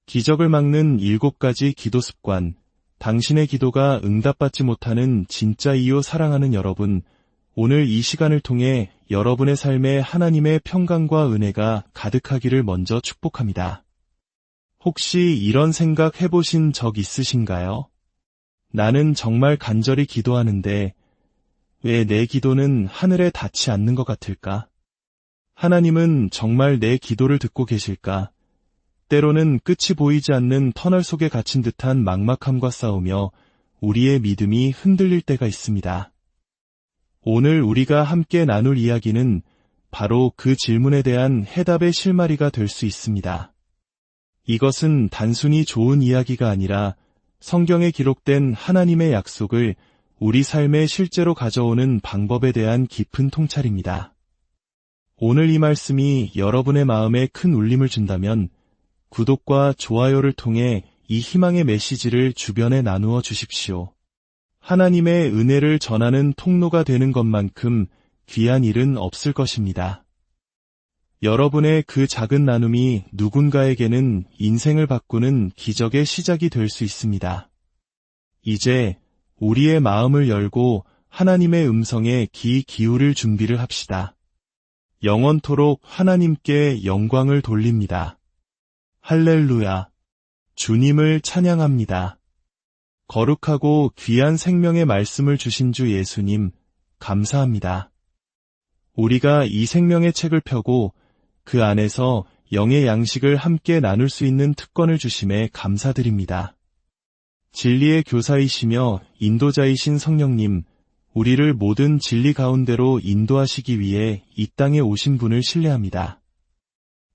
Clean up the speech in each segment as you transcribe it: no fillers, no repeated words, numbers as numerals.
기적을 막는 7가지 기도 습관, 당신의 기도가 응답받지 못하는 진짜 이유. 사랑하는 여러분, 오늘 이 시간을 통해 여러분의 삶에 하나님의 평강과 은혜가 가득하기를 먼저 축복합니다. 혹시 이런 생각 해보신 적 있으신가요? 나는 정말 간절히 기도하는데 왜 내 기도는 하늘에 닿지 않는 것 같을까? 하나님은 정말 내 기도를 듣고 계실까? 때로는 끝이 보이지 않는 터널 속에 갇힌 듯한 막막함과 싸우며 우리의 믿음이 흔들릴 때가 있습니다. 오늘 우리가 함께 나눌 이야기는 바로 그 질문에 대한 해답의 실마리가 될 수 있습니다. 이것은 단순히 좋은 이야기가 아니라 성경에 기록된 하나님의 약속을 우리 삶에 실제로 가져오는 방법에 대한 깊은 통찰입니다. 오늘 이 말씀이 여러분의 마음에 큰 울림을 준다면 구독과 좋아요를 통해 이 희망의 메시지를 주변에 나누어 주십시오. 하나님의 은혜를 전하는 통로가 되는 것만큼 귀한 일은 없을 것입니다. 여러분의 그 작은 나눔이 누군가에게는 인생을 바꾸는 기적의 시작이 될 수 있습니다. 이제 우리의 마음을 열고 하나님의 음성에 귀 기울일 준비를 합시다. 영원토록 하나님께 영광을 돌립니다. 할렐루야. 주님을 찬양합니다. 거룩하고 귀한 생명의 말씀을 주신 주 예수님, 감사합니다. 우리가 이 생명의 책을 펴고 그 안에서 영의 양식을 함께 나눌 수 있는 특권을 주심에 감사드립니다. 진리의 교사이시며 인도자이신 성령님, 우리를 모든 진리 가운데로 인도하시기 위해 이 땅에 오신 분을 신뢰합니다.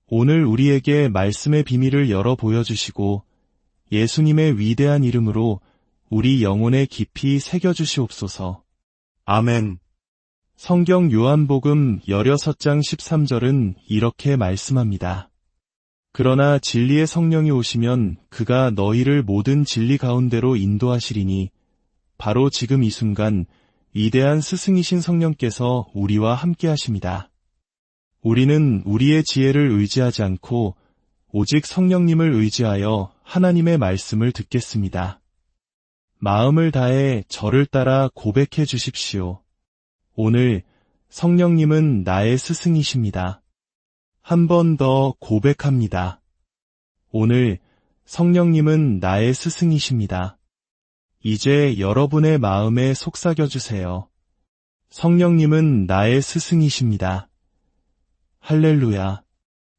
오늘 우리에게 말씀의 비밀을 열어 보여주시고 예수님의 위대한 이름으로 우리 영혼에 깊이 새겨주시옵소서. 아멘. 성경 요한복음 16장 13절은 이렇게 말씀합니다. 그러나 진리의 성령이 오시면 그가 너희를 모든 진리 가운데로 인도하시리니 바로 지금 이 순간 위대한 스승이신 성령께서 우리와 함께 하십니다. 우리는 우리의 지혜를 의지하지 않고 오직 성령님을 의지하여 하나님의 말씀을 듣겠습니다. 마음을 다해 저를 따라 고백해 주십시오. 오늘 성령님은 나의 스승이십니다. 한 번 더 고백합니다. 오늘 성령님은 나의 스승이십니다. 이제 여러분의 마음에 속삭여주세요. 성령님은 나의 스승이십니다. 할렐루야.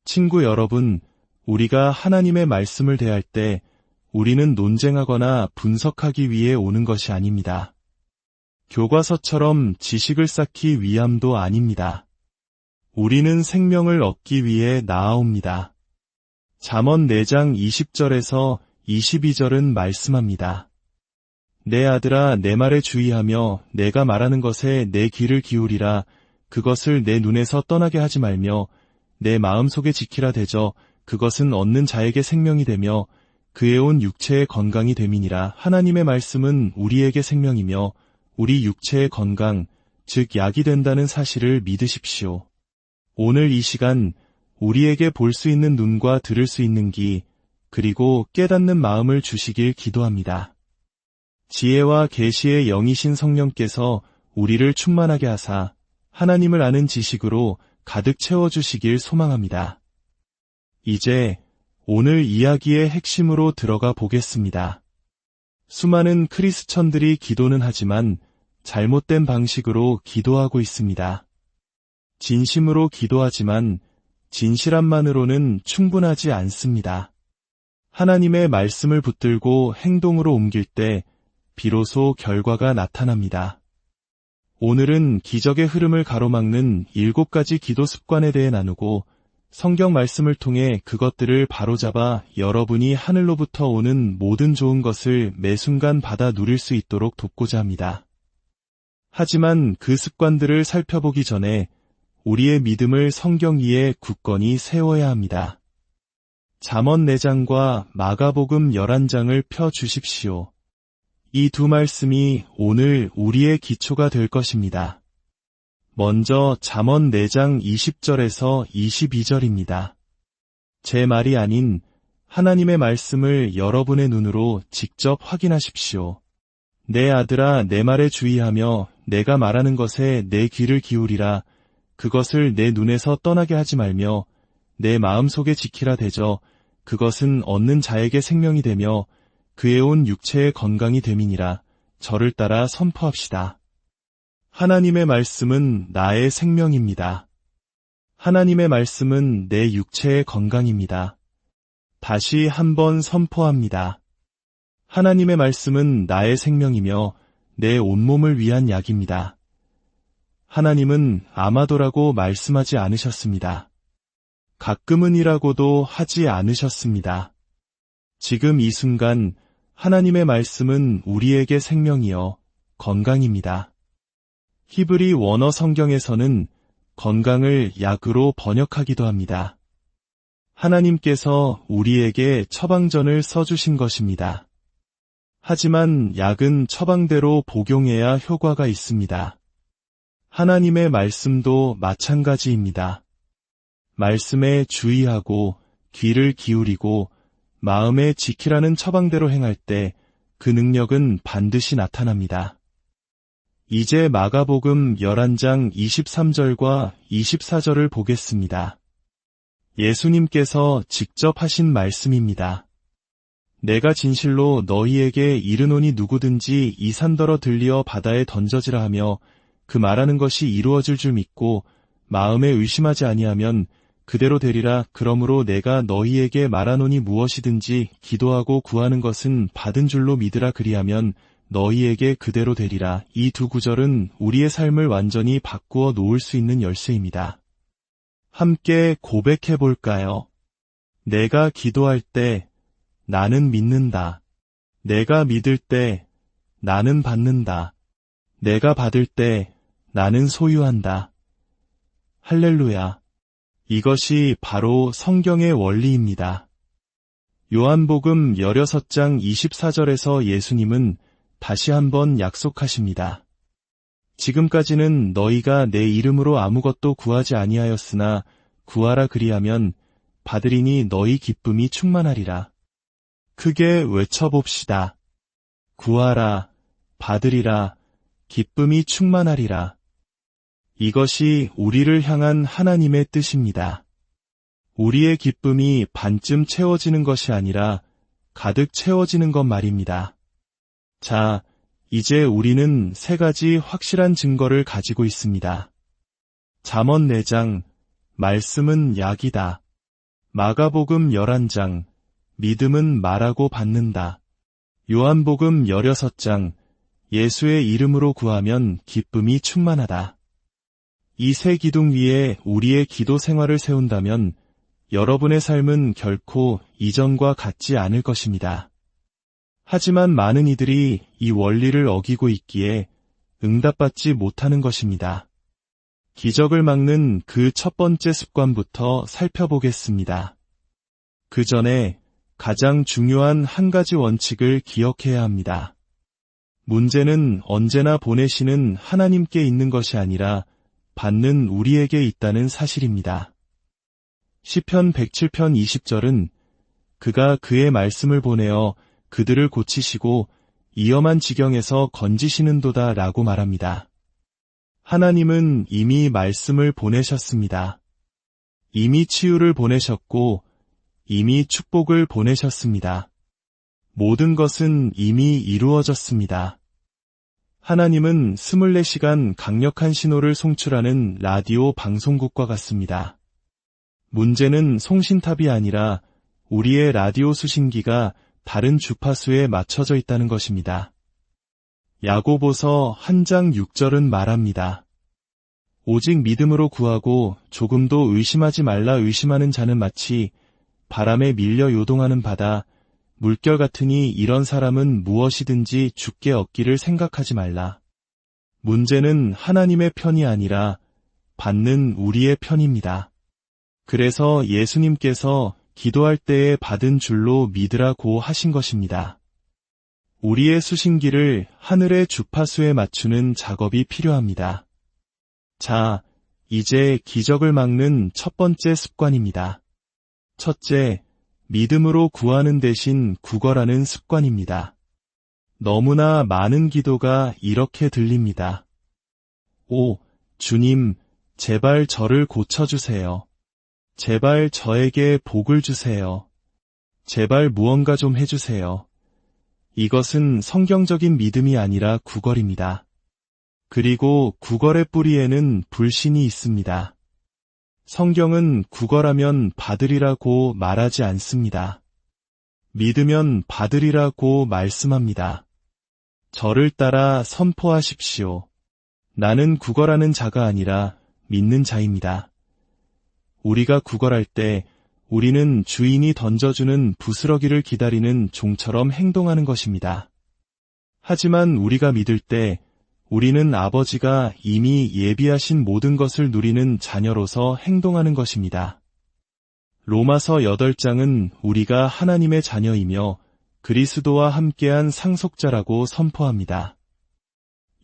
친구 여러분, 우리가 하나님의 말씀을 대할 때 우리는 논쟁하거나 분석하기 위해 오는 것이 아닙니다. 교과서처럼 지식을 쌓기 위함도 아닙니다. 우리는 생명을 얻기 위해 나아옵니다. 잠언 4장 20절에서 22절은 말씀합니다. 내 아들아, 내 말에 주의하며 내가 말하는 것에 내 귀를 기울이라. 그것을 내 눈에서 떠나게 하지 말며 내 마음속에 지키라. 대저 그것은 얻는 자에게 생명이 되며 그의 온 육체의 건강이 됨이니라. 하나님의 말씀은 우리에게 생명이며 우리 육체의 건강, 즉 약이 된다는 사실을 믿으십시오. 오늘 이 시간 우리에게 볼 수 있는 눈과 들을 수 있는 귀, 그리고 깨닫는 마음을 주시길 기도합니다. 지혜와 계시의 영이신 성령께서 우리를 충만하게 하사 하나님을 아는 지식으로 가득 채워주시길 소망합니다. 이제 오늘 이야기의 핵심으로 들어가 보겠습니다. 수많은 크리스천들이 기도는 하지만 잘못된 방식으로 기도하고 있습니다. 진심으로 기도하지만 진실함만으로는 충분하지 않습니다. 하나님의 말씀을 붙들고 행동으로 옮길 때 비로소 결과가 나타납니다. 오늘은 기적의 흐름을 가로막는 7가지 기도 습관에 대해 나누고 성경 말씀을 통해 그것들을 바로잡아 여러분이 하늘로부터 오는 모든 좋은 것을 매 순간 받아 누릴 수 있도록 돕고자 합니다. 하지만 그 습관들을 살펴보기 전에 우리의 믿음을 성경 위에 굳건히 세워야 합니다. 잠언 4장과 마가복음 11장을 펴 주십시오. 이 두 말씀이 오늘 우리의 기초가 될 것입니다. 먼저 잠언 4장 20절에서 22절입니다. 제 말이 아닌 하나님의 말씀을 여러분의 눈으로 직접 확인하십시오. 내 아들아, 내 말에 주의하며 내가 말하는 것에 내 귀를 기울이라. 그것을 내 눈에서 떠나게 하지 말며 내 마음속에 지키라. 대저 그것은 얻는 자에게 생명이 되며 그의 온 육체의 건강이 됨이니라. 저를 따라 선포합시다. 하나님의 말씀은 나의 생명입니다. 하나님의 말씀은 내 육체의 건강입니다. 다시 한번 선포합니다. 하나님의 말씀은 나의 생명이며 내 온몸을 위한 약입니다. 하나님은 아마도라고 말씀하지 않으셨습니다. 가끔은이라고도 하지 않으셨습니다. 지금 이 순간 하나님의 말씀은 우리에게 생명이요 건강입니다. 히브리 원어 성경에서는 건강을 약으로 번역하기도 합니다. 하나님께서 우리에게 처방전을 써주신 것입니다. 하지만 약은 처방대로 복용해야 효과가 있습니다. 하나님의 말씀도 마찬가지입니다. 말씀에 주의하고 귀를 기울이고 마음에 지키라는 처방대로 행할 때 그 능력은 반드시 나타납니다. 이제 마가복음 11장 23절과 24절을 보겠습니다. 예수님께서 직접 하신 말씀입니다. 내가 진실로 너희에게 이르노니 누구든지 이 산더러 들리어 바다에 던져지라 하며 그 말하는 것이 이루어질 줄 믿고 마음에 의심하지 아니하면 그대로 되리라. 그러므로 내가 너희에게 말하노니 무엇이든지 기도하고 구하는 것은 받은 줄로 믿으라. 그리하면 너희에게 그대로 되리라. 이 두 구절은 우리의 삶을 완전히 바꾸어 놓을 수 있는 열쇠입니다. 함께 고백해 볼까요? 내가 기도할 때 나는 믿는다. 내가 믿을 때 나는 받는다. 내가 받을 때 나는 소유한다. 할렐루야. 이것이 바로 성경의 원리입니다. 요한복음 16장 24절에서 예수님은 다시 한번 약속하십니다. 지금까지는 너희가 내 이름으로 아무것도 구하지 아니하였으나 구하라. 그리하면 받으리니 너희 기쁨이 충만하리라. 크게 외쳐봅시다. 구하라, 받으리라, 기쁨이 충만하리라. 이것이 우리를 향한 하나님의 뜻입니다. 우리의 기쁨이 반쯤 채워지는 것이 아니라 가득 채워지는 것 말입니다. 자, 이제 우리는 세 가지 확실한 증거를 가지고 있습니다. 잠언 4장, 말씀은 약이다. 마가복음 11장, 믿음은 말하고 받는다. 요한복음 16장, 예수의 이름으로 구하면 기쁨이 충만하다. 이 세 기둥 위에 우리의 기도 생활을 세운다면 여러분의 삶은 결코 이전과 같지 않을 것입니다. 하지만 많은 이들이 이 원리를 어기고 있기에 응답받지 못하는 것입니다. 기적을 막는 그 첫 번째 습관부터 살펴보겠습니다. 그 전에 가장 중요한 한 가지 원칙을 기억해야 합니다. 문제는 언제나 보내시는 하나님께 있는 것이 아니라 받는 우리에게 있다는 사실입니다. 시편 107편 20절은 그가 그의 말씀을 보내어 그들을 고치시고 위험한 지경에서 건지시는도다 라고 말합니다. 하나님은 이미 말씀을 보내셨습니다. 이미 치유를 보내셨고 이미 축복을 보내셨습니다. 모든 것은 이미 이루어졌습니다. 하나님은 24시간 강력한 신호를 송출하는 라디오 방송국과 같습니다. 문제는 송신탑이 아니라 우리의 라디오 수신기가 다른 주파수에 맞춰져 있다는 것입니다. 야고보서 1장 6절은 말합니다. 오직 믿음으로 구하고 조금도 의심하지 말라. 의심하는 자는 마치 바람에 밀려 요동하는 바다, 물결 같으니 이런 사람은 무엇이든지 주께 얻기를 생각하지 말라. 문제는 하나님의 편이 아니라 받는 우리의 편입니다. 그래서 예수님께서 기도할 때에 받은 줄로 믿으라고 하신 것입니다. 우리의 수신기를 하늘의 주파수에 맞추는 작업이 필요합니다. 자, 이제 기적을 막는 첫 번째 습관입니다. 첫째, 믿음으로 구하는 대신 구걸하는 습관입니다. 너무나 많은 기도가 이렇게 들립니다. 오, 주님, 제발 저를 고쳐주세요. 제발 저에게 복을 주세요. 제발 무언가 좀 해주세요. 이것은 성경적인 믿음이 아니라 구걸입니다. 그리고 구걸의 뿌리에는 불신이 있습니다. 성경은 구걸하면 받으리라고 말하지 않습니다. 믿으면 받으리라고 말씀합니다. 저를 따라 선포하십시오. 나는 구걸하는 자가 아니라 믿는 자입니다. 우리가 구걸할 때 우리는 주인이 던져주는 부스러기를 기다리는 종처럼 행동하는 것입니다. 하지만 우리가 믿을 때 우리는 아버지가 이미 예비하신 모든 것을 누리는 자녀로서 행동하는 것입니다. 로마서 8장은 우리가 하나님의 자녀이며 그리스도와 함께한 상속자라고 선포합니다.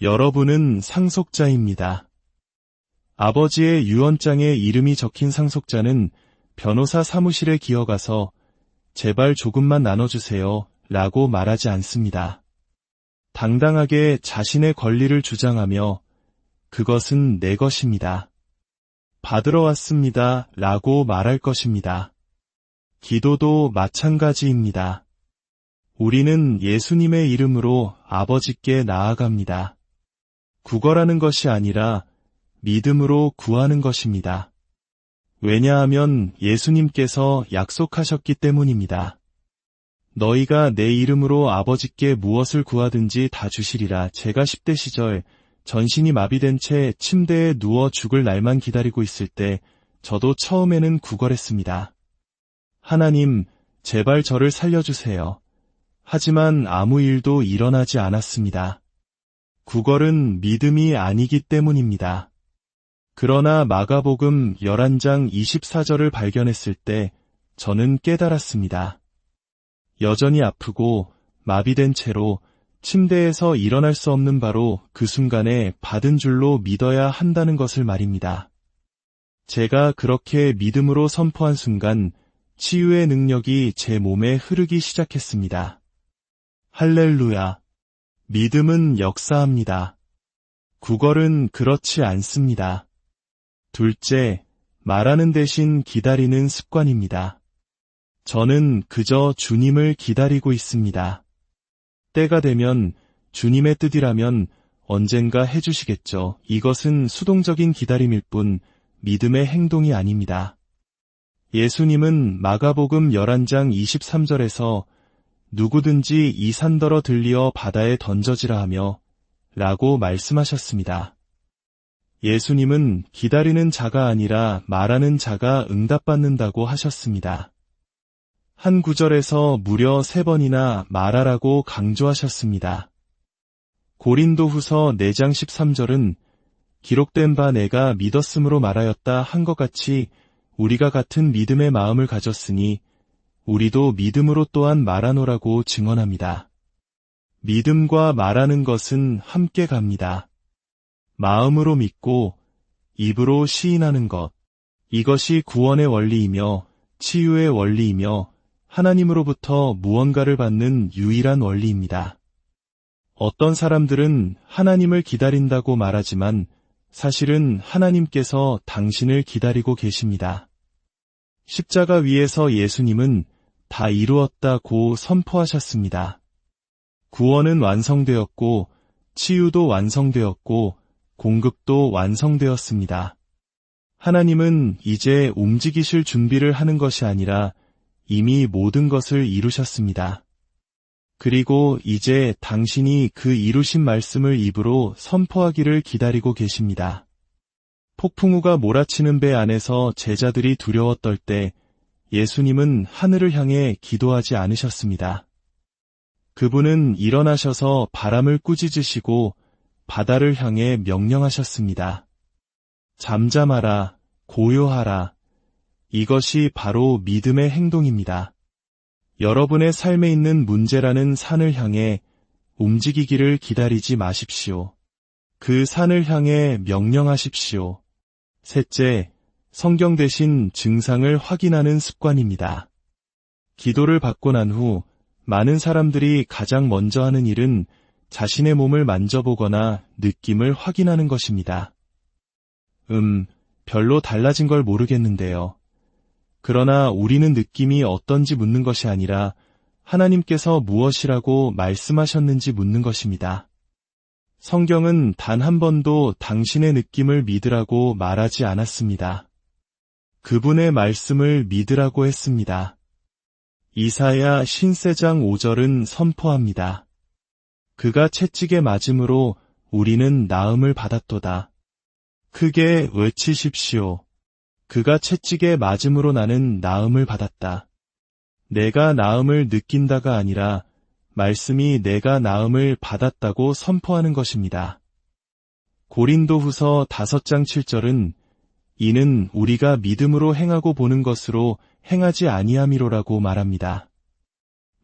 여러분은 상속자입니다. 아버지의 유언장에 이름이 적힌 상속자는 변호사 사무실에 기어가서 제발 조금만 나눠주세요 라고 말하지 않습니다. 당당하게 자신의 권리를 주장하며 그것은 내 것입니다. 받으러 왔습니다 라고 말할 것입니다. 기도도 마찬가지입니다. 우리는 예수님의 이름으로 아버지께 나아갑니다. 구걸하는 것이 아니라 믿음으로 구하는 것입니다. 왜냐하면 예수님께서 약속하셨기 때문입니다. 너희가 내 이름으로 아버지께 무엇을 구하든지 다 주시리라. 제가 10대 시절 전신이 마비된 채 침대에 누워 죽을 날만 기다리고 있을 때 저도 처음에는 구걸했습니다. 하나님, 제발 저를 살려주세요. 하지만 아무 일도 일어나지 않았습니다. 구걸은 믿음이 아니기 때문입니다. 그러나 마가복음 11장 24절을 발견했을 때 저는 깨달았습니다. 여전히 아프고 마비된 채로 침대에서 일어날 수 없는 바로 그 순간에 받은 줄로 믿어야 한다는 것을 말입니다. 제가 그렇게 믿음으로 선포한 순간 치유의 능력이 제 몸에 흐르기 시작했습니다. 할렐루야! 믿음은 역사합니다. 구걸은 그렇지 않습니다. 둘째, 말하는 대신 기다리는 습관입니다. 저는 그저 주님을 기다리고 있습니다. 때가 되면 주님의 뜻이라면 언젠가 해주시겠죠. 이것은 수동적인 기다림일 뿐 믿음의 행동이 아닙니다. 예수님은 마가복음 11장 23절에서 누구든지 이 산더러 들리어 바다에 던져지라 하며 라고 말씀하셨습니다. 예수님은 기다리는 자가 아니라 말하는 자가 응답받는다고 하셨습니다. 한 구절에서 무려 3번이나 말하라고 강조하셨습니다. 고린도후서 4장 13절은 기록된 바 내가 믿었으므로 말하였다 한 것 같이 우리가 같은 믿음의 마음을 가졌으니 우리도 믿음으로 또한 말하노라고 증언합니다. 믿음과 말하는 것은 함께 갑니다. 마음으로 믿고 입으로 시인하는 것, 이것이 구원의 원리이며 치유의 원리이며 하나님으로부터 무언가를 받는 유일한 원리입니다. 어떤 사람들은 하나님을 기다린다고 말하지만 사실은 하나님께서 당신을 기다리고 계십니다. 십자가 위에서 예수님은 다 이루었다고 선포하셨습니다. 구원은 완성되었고 치유도 완성되었고 공급도 완성되었습니다. 하나님은 이제 움직이실 준비를 하는 것이 아니라 이미 모든 것을 이루셨습니다. 그리고 이제 당신이 그 이루신 말씀을 입으로 선포하기를 기다리고 계십니다. 폭풍우가 몰아치는 배 안에서 제자들이 두려워 떨 때 예수님은 하늘을 향해 기도하지 않으셨습니다. 그분은 일어나셔서 바람을 꾸짖으시고 바다를 향해 명령하셨습니다. 잠잠하라, 고요하라. 이것이 바로 믿음의 행동입니다. 여러분의 삶에 있는 문제라는 산을 향해 움직이기를 기다리지 마십시오. 그 산을 향해 명령하십시오. 셋째, 성경 대신 증상을 확인하는 습관입니다. 기도를 받고 난 후 많은 사람들이 가장 먼저 하는 일은 자신의 몸을 만져보거나 느낌을 확인하는 것입니다. 별로 달라진 걸 모르겠는데요. 그러나 우리는 느낌이 어떤지 묻는 것이 아니라 하나님께서 무엇이라고 말씀하셨는지 묻는 것입니다. 성경은 단 한 번도 당신의 느낌을 믿으라고 말하지 않았습니다. 그분의 말씀을 믿으라고 했습니다. 이사야 54장 5절은 선포합니다. 그가 채찍에 맞음으로 우리는 나음을 받았도다. 크게 외치십시오. 그가 채찍에 맞음으로 나는 나음을 받았다. 내가 나음을 느낀다가 아니라 말씀이 내가 나음을 받았다고 선포하는 것입니다. 고린도후서 5장 7절은 이는 우리가 믿음으로 행하고 보는 것으로 행하지 아니함이로라고 말합니다.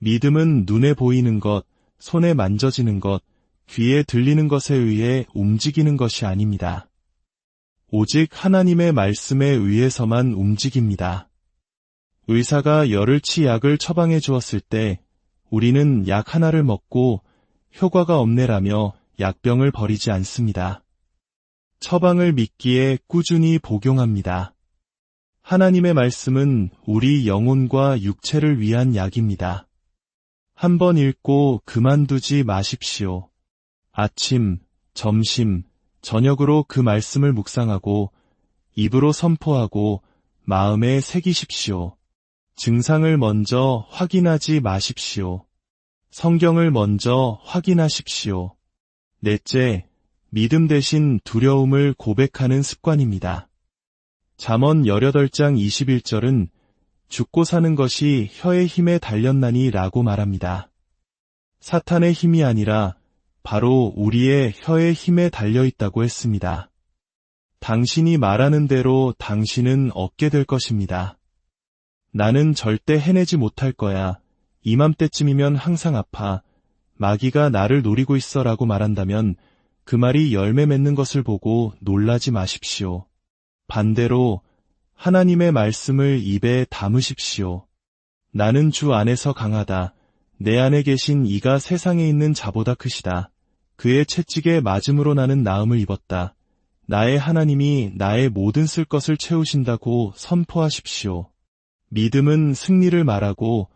믿음은 눈에 보이는 것, 손에 만져지는 것, 귀에 들리는 것에 의해 움직이는 것이 아닙니다. 오직 하나님의 말씀에 의해서만 움직입니다. 의사가 열을치 약을 처방해 주었을 때 우리는 약 하나를 먹고 효과가 없네라며 약병을 버리지 않습니다. 처방을 믿기에 꾸준히 복용합니다. 하나님의 말씀은 우리 영혼과 육체를 위한 약입니다. 한번 읽고 그만두지 마십시오. 아침, 점심, 저녁으로 그 말씀을 묵상하고 입으로 선포하고 마음에 새기십시오. 증상을 먼저 확인하지 마십시오. 성경을 먼저 확인하십시오. 넷째, 믿음 대신 두려움을 고백하는 습관입니다. 잠언 18장 21절은 죽고 사는 것이 혀의 힘에 달렸나니 라고 말합니다. 사탄의 힘이 아니라 바로 우리의 혀의 힘에 달려있다고 했습니다. 당신이 말하는 대로 당신은 얻게 될 것입니다. 나는 절대 해내지 못할 거야. 이맘때쯤이면 항상 아파. 마귀가 나를 노리고 있어 라고 말한다면 그 말이 열매 맺는 것을 보고 놀라지 마십시오. 반대로 하나님의 말씀을 입에 담으십시오. 나는 주 안에서 강하다. 내 안에 계신 이가 세상에 있는 자보다 크시다. 그의 채찍에 맞음으로 나는 나음을 입었다. 나의 하나님이 나의 모든 쓸 것을 채우신다고 선포하십시오. 믿음은 승리를 말하고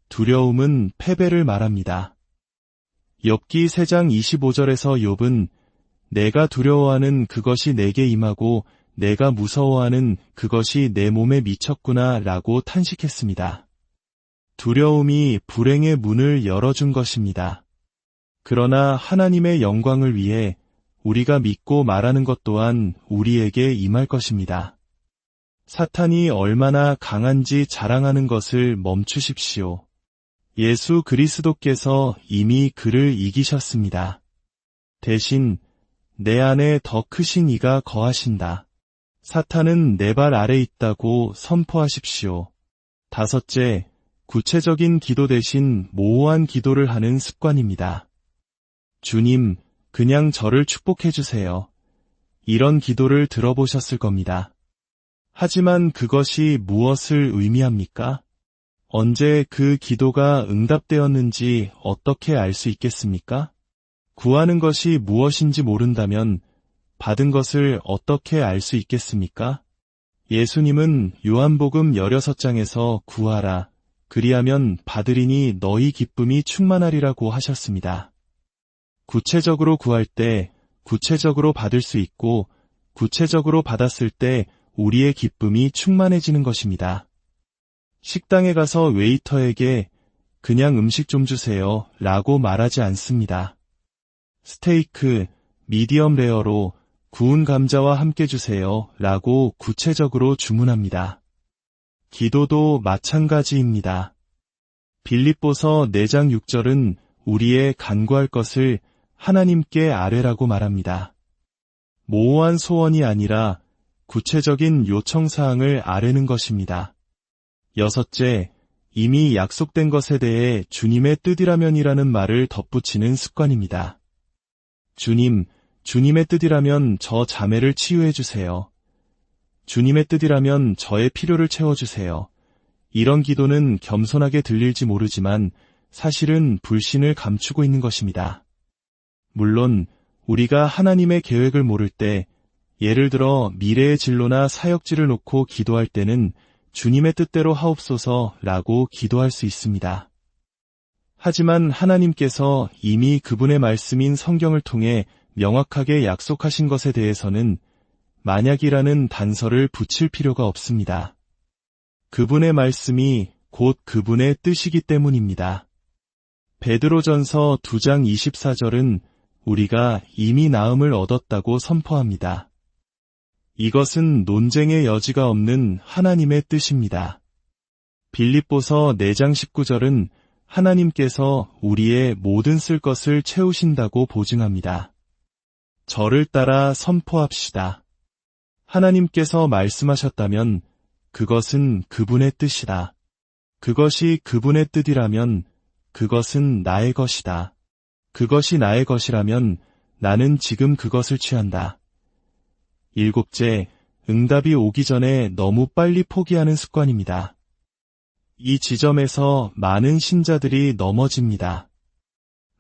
두려움은 패배를 말합니다. 욥기 3장 25절에서 욥은 내가 두려워하는 그것이 내게 임하고 내가 무서워하는 그것이 내 몸에 미쳤구나 라고 탄식했습니다. 두려움이 불행의 문을 열어준 것입니다. 그러나 하나님의 영광을 위해 우리가 믿고 말하는 것 또한 우리에게 임할 것입니다. 사탄이 얼마나 강한지 자랑하는 것을 멈추십시오. 예수 그리스도께서 이미 그를 이기셨습니다. 대신 내 안에 더 크신 이가 거하신다. 사탄은 내 발 아래 있다고 선포하십시오. 다섯째, 구체적인 기도 대신 모호한 기도를 하는 습관입니다. 주님, 그냥 저를 축복해 주세요. 이런 기도를 들어보셨을 겁니다. 하지만 그것이 무엇을 의미합니까? 언제 그 기도가 응답되었는지 어떻게 알 수 있겠습니까? 구하는 것이 무엇인지 모른다면 받은 것을 어떻게 알 수 있겠습니까? 예수님은 요한복음 16장에서 구하라, 그리하면 받으리니 너희 기쁨이 충만하리라고 하셨습니다. 구체적으로 구할 때 구체적으로 받을 수 있고 구체적으로 받았을 때 우리의 기쁨이 충만해지는 것입니다. 식당에 가서 웨이터에게 그냥 음식 좀 주세요 라고 말하지 않습니다. 스테이크, 미디엄 레어로 구운 감자와 함께 주세요 라고 구체적으로 주문합니다. 기도도 마찬가지입니다. 빌립보서 4장 6절은 우리의 간구할 것을 하나님께 아뢰라고 말합니다. 모호한 소원이 아니라 구체적인 요청사항을 아뢰는 것입니다. 여섯째, 이미 약속된 것에 대해 주님의 뜻이라면이라는 말을 덧붙이는 습관입니다. 주님, 주님의 뜻이라면 저 자매를 치유해 주세요. 주님의 뜻이라면 저의 필요를 채워주세요. 이런 기도는 겸손하게 들릴지 모르지만 사실은 불신을 감추고 있는 것입니다. 물론 우리가 하나님의 계획을 모를 때, 예를 들어 미래의 진로나 사역지를 놓고 기도할 때는 주님의 뜻대로 하옵소서라고 기도할 수 있습니다. 하지만 하나님께서 이미 그분의 말씀인 성경을 통해 명확하게 약속하신 것에 대해서는 만약이라는 단서를 붙일 필요가 없습니다. 그분의 말씀이 곧 그분의 뜻이기 때문입니다. 베드로전서 2장 24절은 우리가 이미 나음을 얻었다고 선포합니다. 이것은 논쟁의 여지가 없는 하나님의 뜻입니다. 빌립보서 4장 19절은 하나님께서 우리의 모든 쓸 것을 채우신다고 보증합니다. 저를 따라 선포합시다. 하나님께서 말씀하셨다면 그것은 그분의 뜻이다. 그것이 그분의 뜻이라면 그것은 나의 것이다. 그것이 나의 것이라면 나는 지금 그것을 취한다. 7째, 응답이 오기 전에 너무 빨리 포기하는 습관입니다. 이 지점에서 많은 신자들이 넘어집니다.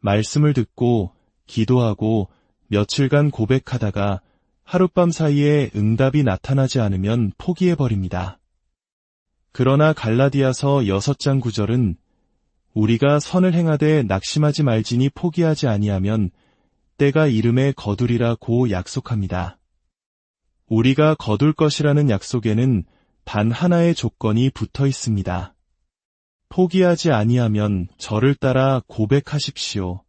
말씀을 듣고 기도하고 며칠간 고백하다가 하룻밤 사이에 응답이 나타나지 않으면 포기해버립니다. 그러나 갈라디아서 6장 9절은 우리가 선을 행하되 낙심하지 말지니 포기하지 아니하면 때가 이름에 거두리라고 약속합니다. 우리가 거둘 것이라는 약속에는 단 하나의 조건이 붙어 있습니다. 포기하지 아니하면 저를 따라 고백하십시오.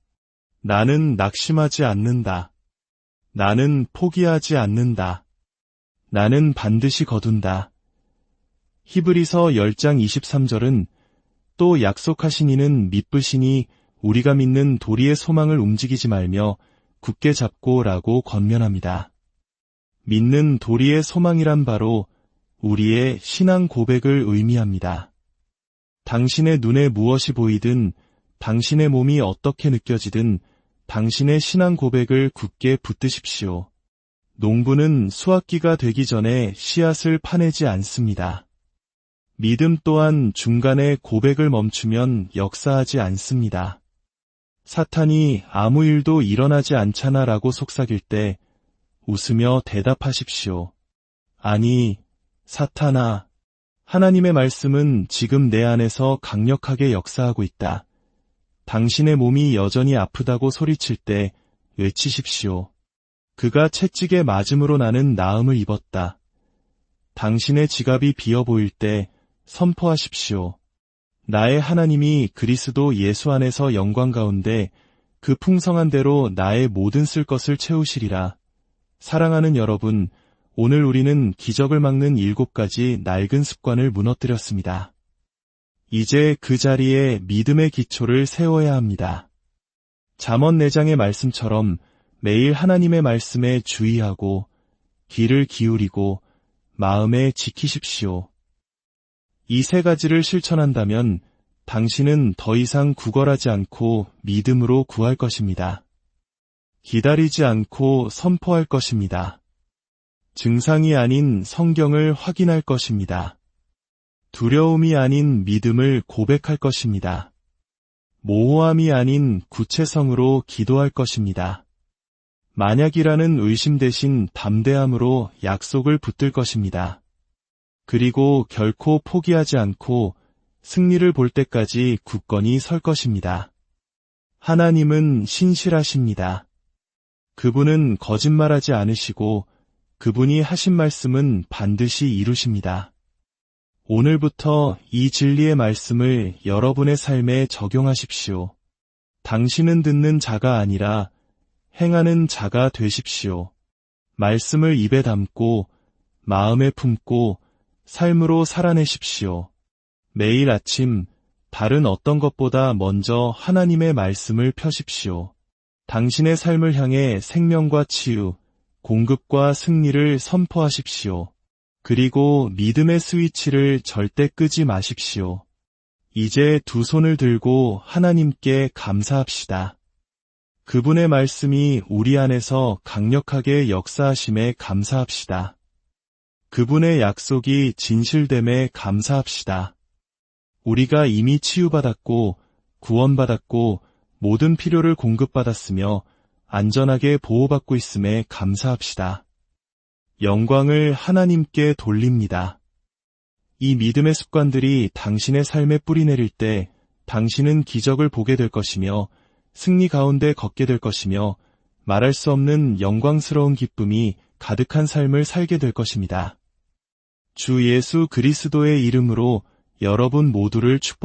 나는 낙심하지 않는다. 나는 포기하지 않는다. 나는 반드시 거둔다. 히브리서 10장 23절은 또 약속하신 이는 미쁘시니 우리가 믿는 도리의 소망을 움직이지 말며 굳게 잡고라고 권면합니다. 믿는 도리의 소망이란 바로 우리의 신앙 고백을 의미합니다. 당신의 눈에 무엇이 보이든, 당신의 몸이 어떻게 느껴지든 당신의 신앙 고백을 굳게 붙드십시오. 농부는 수확기가 되기 전에 씨앗을 파내지 않습니다. 믿음 또한 중간에 고백을 멈추면 역사하지 않습니다. 사탄이 아무 일도 일어나지 않잖아 라고 속삭일 때 웃으며 대답하십시오. 아니, 사탄아, 하나님의 말씀은 지금 내 안에서 강력하게 역사하고 있다. 당신의 몸이 여전히 아프다고 소리칠 때 외치십시오. 그가 채찍에 맞음으로 나는 나음을 입었다. 당신의 지갑이 비어 보일 때 선포하십시오. 나의 하나님이 그리스도 예수 안에서 영광 가운데 그 풍성한 대로 나의 모든 쓸 것을 채우시리라. 사랑하는 여러분, 오늘 우리는 기적을 막는 7가지 낡은 습관을 무너뜨렸습니다. 이제 그 자리에 믿음의 기초를 세워야 합니다. 잠언 4장의 말씀처럼 매일 하나님의 말씀에 주의하고 귀를 기울이고 마음에 지키십시오. 이 3가지를 실천한다면 당신은 더 이상 구걸하지 않고 믿음으로 구할 것입니다. 기다리지 않고 선포할 것입니다. 증상이 아닌 성경을 확인할 것입니다. 두려움이 아닌 믿음을 고백할 것입니다. 모호함이 아닌 구체성으로 기도할 것입니다. 만약이라는 의심 대신 담대함으로 약속을 붙들 것입니다. 그리고 결코 포기하지 않고 승리를 볼 때까지 굳건히 설 것입니다. 하나님은 신실하십니다. 그분은 거짓말하지 않으시고 그분이 하신 말씀은 반드시 이루십니다. 오늘부터 이 진리의 말씀을 여러분의 삶에 적용하십시오. 당신은 듣는 자가 아니라 행하는 자가 되십시오. 말씀을 입에 담고 마음에 품고 삶으로 살아내십시오. 매일 아침 다른 어떤 것보다 먼저 하나님의 말씀을 펴십시오. 당신의 삶을 향해 생명과 치유, 공급과 승리를 선포하십시오. 그리고 믿음의 스위치를 절대 끄지 마십시오. 이제 두 손을 들고 하나님께 감사합시다. 그분의 말씀이 우리 안에서 강력하게 역사하심에 감사합시다. 그분의 약속이 진실됨에 감사합시다. 우리가 이미 치유받았고 구원받았고 모든 필요를 공급받았으며 안전하게 보호받고 있음에 감사합시다. 영광을 하나님께 돌립니다. 이 믿음의 습관들이 당신의 삶에 뿌리내릴 때 당신은 기적을 보게 될 것이며 승리 가운데 걷게 될 것이며 말할 수 없는 영광스러운 기쁨이 가득한 삶을 살게 될 것입니다. 주 예수 그리스도의 이름으로 여러분 모두를 축복합니다.